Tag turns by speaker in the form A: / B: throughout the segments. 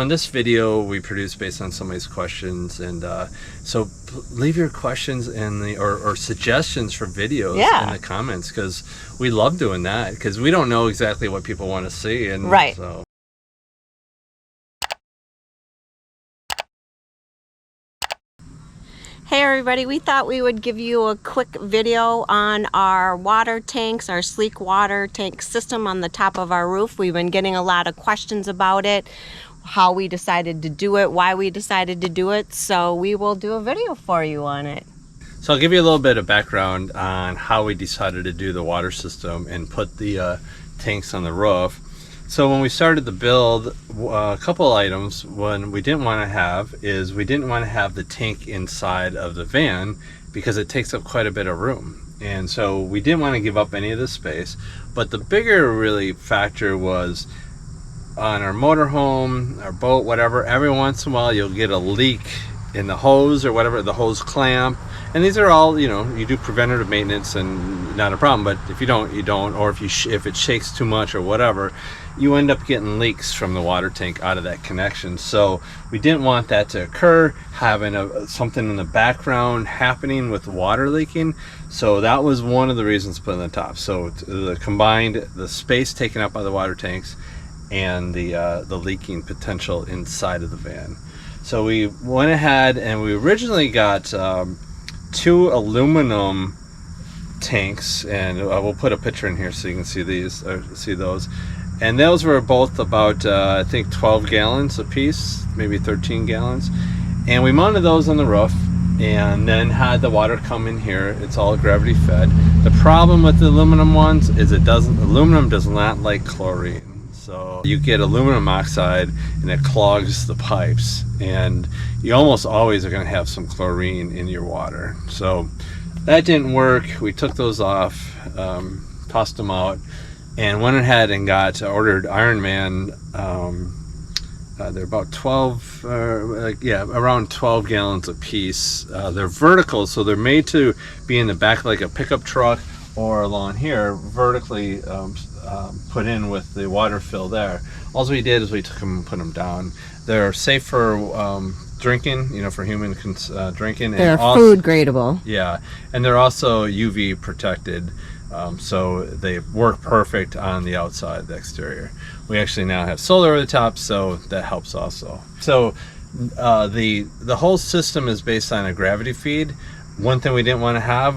A: On this video we produced based on somebody's questions, and so leave your questions in the or suggestions for videos in the comments, because we love doing that, because we don't know exactly what people want to see, and so.
B: Hey everybody, we thought we would give you a quick video on our water tanks, our sleek water tank system on the top of our roof. We've been getting a lot of questions about it, how we decided to do it, why we decided to do it, so we will do a video for you on it.
A: So I'll give you a little bit of background on how we decided to do the water system and put the tanks on the roof. So when we started the build, a couple items when we didn't want to have is we didn't want to have the tank inside of the van because it takes up quite a bit of room. And so we didn't want to give up any of the space. But the bigger really factor was on our motorhome, our boat, whatever, every once in a while you'll get a leak in the hose or whatever, the hose clamp. And these are all, you know, you do preventative maintenance and not a problem. But if you don't, you don't. Or if it shakes too much or whatever, you end up getting leaks from the water tank out of that connection. So we didn't want that to occur, having something in the background happening with water leaking. So that was one of the reasons to put on the top. So the combined, the space taken up by the water tanks and the leaking potential inside of the van. So we went ahead and we originally got 2 aluminum tanks, and we'll put a picture in here so you can see these, or see those. And those were both about I think 12 gallons a piece, maybe 13 gallons. And we mounted those on the roof and then had the water come in here. It's all gravity fed. The problem with the aluminum ones is aluminum does not like chlorine. So you get aluminum oxide and it clogs the pipes, and you almost always are going to have some chlorine in your water. So that didn't work. We took those off, tossed them out, and went ahead and ordered Ironman. They're about 12, around 12 gallons a piece. They're vertical, so they're made to be in the back like a pickup truck, or along here, vertically put in with the water fill there. All we did is we took them and put them down. They're safe for drinking, you know, for human drinking.
B: They're food gradable.
A: Yeah, and they're also UV protected. So they work perfect on the outside, the exterior. We actually now have solar over the top, so that helps also. So the whole system is based on a gravity feed. One thing we didn't want to have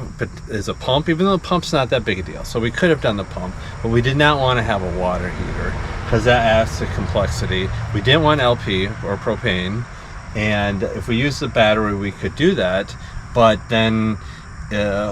A: is a pump, even though the pump's not that big a deal. So we could have done the pump, but we did not want to have a water heater because that adds to complexity. We didn't want LP or propane, and if we used the battery, we could do that, but then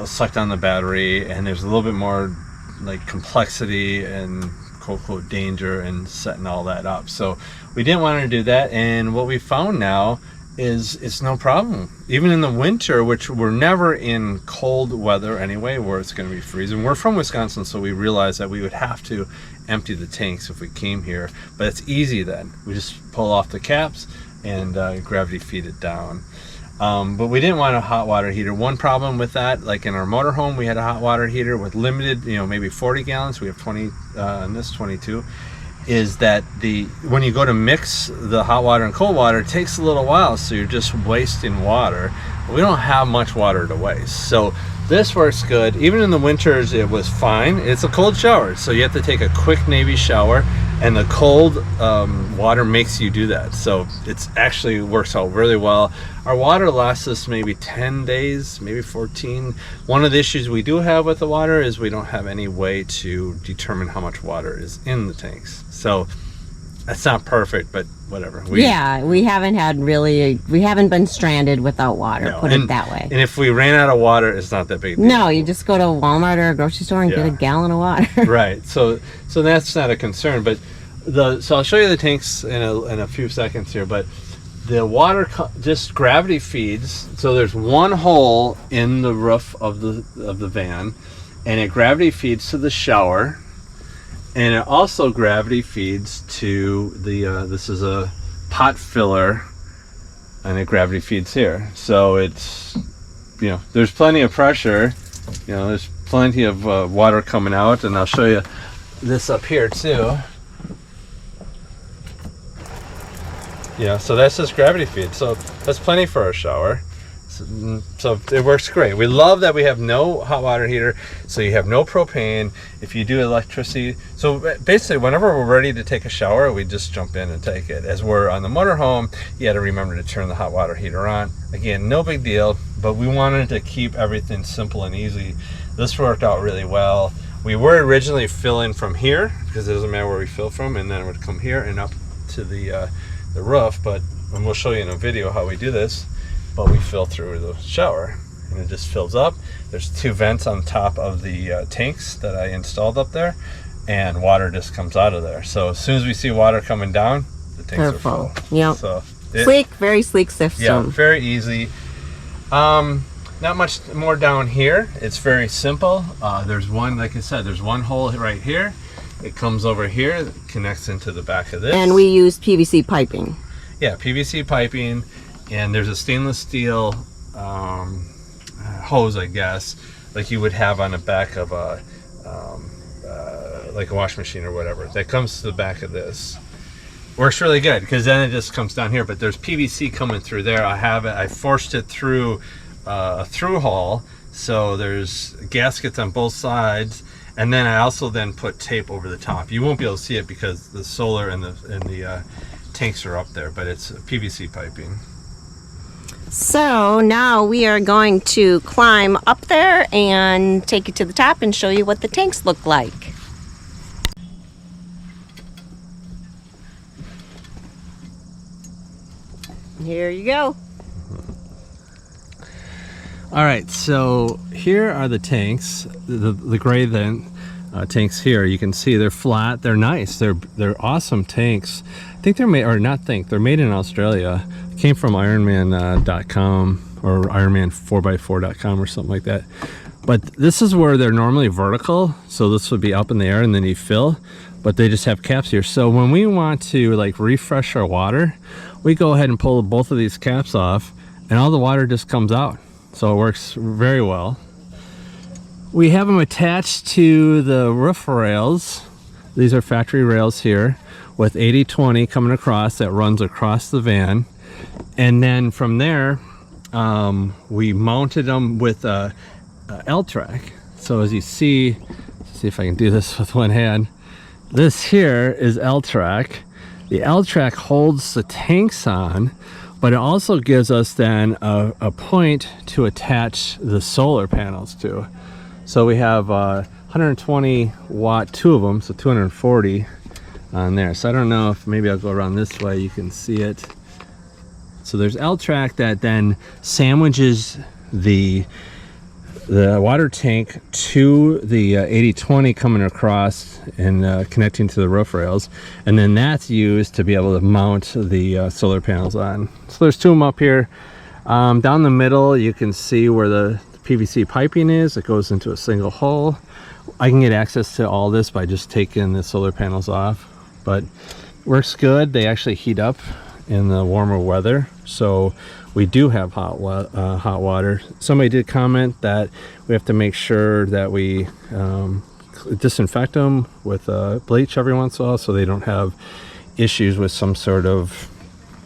A: sucked on the battery, and there's a little bit more like complexity and quote danger in setting all that up. So we didn't want to do that, and what we found now is it's no problem. Even in the winter, which we're never in cold weather anyway, where it's going to be freezing. We're from Wisconsin, so we realized that we would have to empty the tanks if we came here, but it's easy then. We just pull off the caps and gravity feed it down. But we didn't want a hot water heater. One problem with that, like in our motorhome, we had a hot water heater with limited, you know, maybe 40 gallons. We have 20 in this 22. Is that when you go to mix the hot water and cold water, it takes a little while, so you're just wasting water. We don't have much water to waste. So this works good. Even in the winters, it was fine. It's a cold shower, so you have to take a quick Navy shower, and the cold water makes you do that. So it's actually works out really well. Our water lasts us maybe 10 days, maybe 14. One of the issues we do have with the water is we don't have any way to determine how much water is in the tanks. So that's not perfect, but whatever.
B: We haven't been stranded without water, put it that way.
A: And if we ran out of water, it's not that big a deal.
B: No, you just go to Walmart or a grocery store and get a gallon of water.
A: Right. So that's not a concern. But so I'll show you the tanks in a few seconds here. But the water just gravity feeds. So there's one hole in the roof of the van, and it gravity feeds to the shower. And it also gravity feeds to this is a pot filler, and it gravity feeds here. So it's, you know, there's plenty of pressure, you know, there's plenty of water coming out, and I'll show you this up here too. You know, so that's just gravity feed. So that's plenty for our shower. So it works great. We love that we have no hot water heater, so you have no propane. If you do electricity, so basically whenever we're ready to take a shower, we just jump in and take it. As we're on the motorhome, you got to remember to turn the hot water heater on. Again, no big deal, but we wanted to keep everything simple and easy. This worked out really well. We were originally filling from here, because it doesn't matter where we fill from, and then it would come here and up to the roof, and we'll show you in a video how we do this. But we fill through the shower and it just fills up. There's 2 vents on top of the tanks that I installed up there, and water just comes out of there. So as soon as we see water coming down, the tanks are full.
B: Yeah.
A: So
B: sleek, very sleek system.
A: Yeah, very easy. Not much more down here. It's very simple. There's one, like I said, there's one hole right here. It comes over here, it connects into the back of this.
B: And we use PVC piping.
A: Yeah, PVC piping. And there's a stainless steel hose, I guess, like you would have on the back of a like a washing machine or whatever. That comes to the back of this. Works really good because then it just comes down here. But there's PVC coming through there. I forced it through a through hole, so there's gaskets on both sides. And then I also then put tape over the top. You won't be able to see it because the solar and the tanks are up there, but it's PVC piping.
B: So now we are going to climb up there and take you to the top and show you what the tanks look like. Here you go.
A: All right, so here are the tanks, the gray tanks here. You can see they're flat, they're nice, they're awesome tanks. I think they're made, or not think, they're made in Australia. Came from Ironman.com or Ironman4x4.com or something like that. But this is where they're normally vertical, so this would be up in the air and then you fill, but they just have caps here. So when we want to like refresh our water, we go ahead and pull both of these caps off and all the water just comes out. So it works very well. We have them attached to the roof rails. These are factory rails here with 80/20 coming across that runs across the van. And then from there, we mounted them with a L-track. So as you see if I can do this with one hand. This here is L-track. The L-track holds the tanks on, but it also gives us then a point to attach the solar panels to. So we have 120 watt, 2 of them, so 240 on there. So I don't know if maybe I'll go around this way, you can see it. So there's L-track that then sandwiches the water tank to the 80/20 coming across and connecting to the roof rails, and then that's used to be able to mount the solar panels on. So there's 2 of them up here. Down the middle you can see where the PVC piping is. It goes into a single hole. I can get access to all this by just taking the solar panels off, but works good. They actually heat up in the warmer weather, so we do have hot water. Somebody did comment that we have to make sure that we disinfect them with bleach every once in a while so they don't have issues with some sort of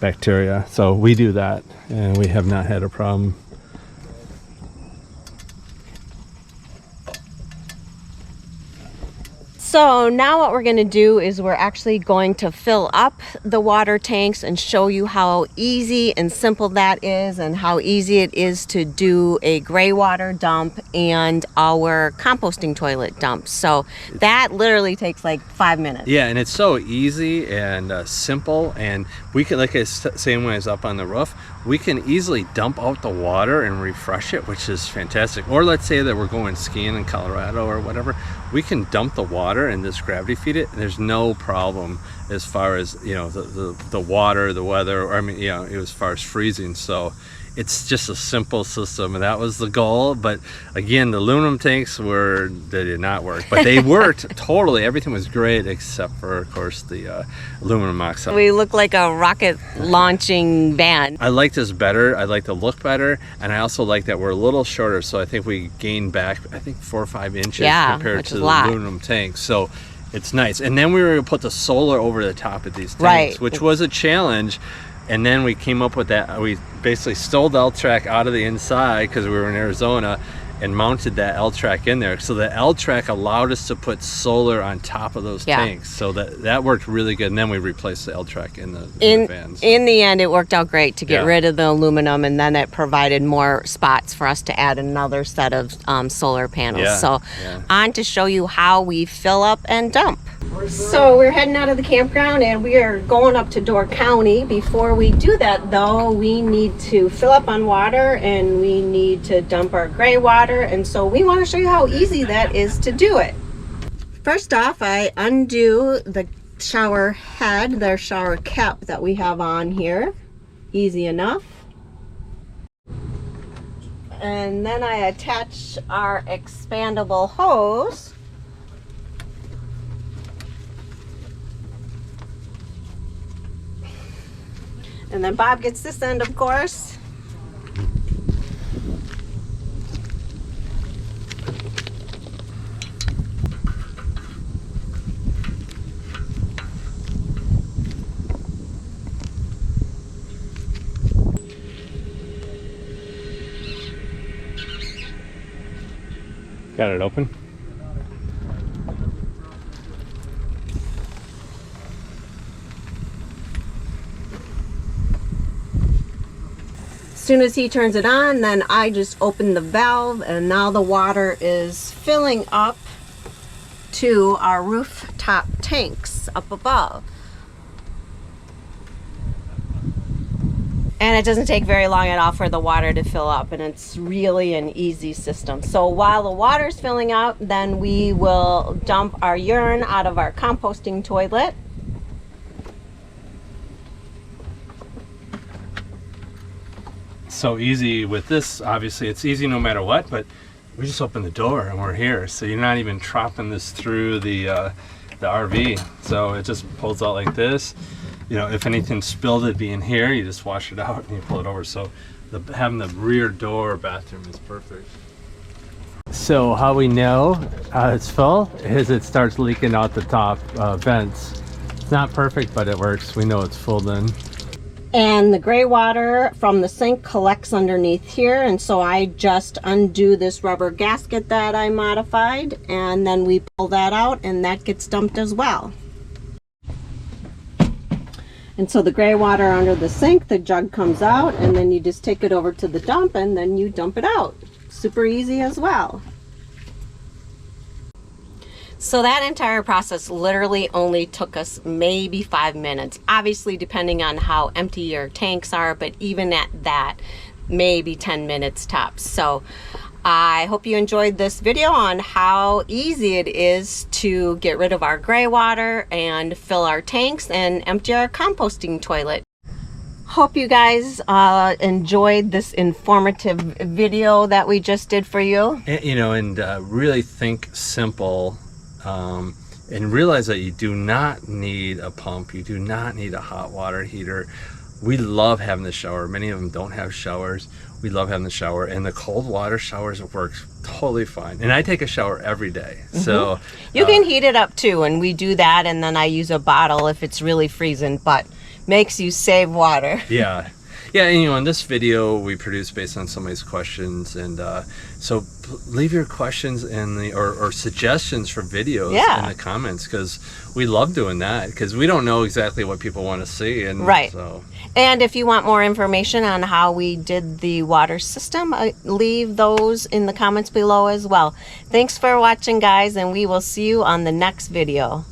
A: bacteria. So we do that and we have not had a problem.
B: So now what we're going to do is we're actually going to fill up the water tanks and show you how easy and simple that is, and how easy it is to do a gray water dump and our composting toilet dump. So that literally takes like 5 minutes.
A: Yeah, and it's so easy and simple, and we can, like I was saying when I was up on the roof, we can easily dump out the water and refresh it, which is fantastic. Or let's say that we're going skiing in Colorado or whatever, we can dump the water and just gravity feed it, and there's no problem as far as, you know, the water, the weather, or I mean, you know, as far as freezing. So it's just a simple system, and that was the goal. But again, the aluminum tanks they did not work, but they worked totally. Everything was great except for, of course, the aluminum oxide.
B: We look like a rocket launching van.
A: I like this better. I like the look better, and I also like that we're a little shorter, so I think we gained back, I think 4 or 5 inches compared to the aluminum tanks. So it's nice. And then we were able to put the solar over the top of these tanks, which was a challenge. And then we came up with that. We basically stole the L-track out of the inside because we were in Arizona and mounted that L-track in there. So the L-track allowed us to put solar on top of those tanks. So that worked really good. And then we replaced the L-track in the vans.
B: In the end, it worked out great to get rid of the aluminum, and then it provided more spots for us to add another set of solar panels. So on to show you how we fill up and dump. So we're heading out of the campground and we are going up to Door County. Before we do that though, we need to fill up on water and we need to dump our gray water, and so we want to show you how easy that is to do it. First off, I undo the shower head, the shower cap that we have on here. Easy enough. And then I attach our expandable hose. And then Bob gets this end, of course.
A: Got it open?
B: As soon as he turns it on, then I just open the valve, and now the water is filling up to our rooftop tanks up above. And it doesn't take very long at all for the water to fill up, and it's really an easy system. So while the water's filling up, then we will dump our urine out of our composting toilet.
A: So easy with this. Obviously it's easy no matter what, but we just open the door and we're here, so you're not even dropping this through the RV. So it just pulls out like this. You know, if anything spilled, it'd be in here, you just wash it out and you pull it over. So having the rear door bathroom is perfect. So how we know it's full is it starts leaking out the top vents. It's not perfect, but it works. We know it's full then.
B: And the gray water from the sink collects underneath here, and so I just undo this rubber gasket that I modified, and then we pull that out and that gets dumped as well. And so the gray water under the sink, the jug comes out, and then you just take it over to the dump and then you dump it out. Super easy as well. So that entire process literally only took us maybe 5 minutes, obviously depending on how empty your tanks are, but even at that, maybe 10 minutes tops. So I hope you enjoyed this video on how easy it is to get rid of our gray water and fill our tanks and empty our composting toilet. Hope you guys enjoyed this informative video that we just did for you.
A: You know, and really think simple. And realize that you do not need a pump, you do not need a hot water heater. We love having the shower. Many of them don't have showers. We love having the shower, and the cold water showers work totally fine. And I take a shower every day. So
B: you can heat it up too, and we do that, and then I use a bottle if it's really freezing, but makes you save water.
A: Yeah. Yeah, and you know, in this video we produced based on somebody's questions, and so leave your questions in the or suggestions for videos in the comments, because we love doing that, because we don't know exactly what people want to see. And so.
B: And if you want more information on how we did the water system, leave those in the comments below as well. Thanks for watching, guys, and we will see you on the next video.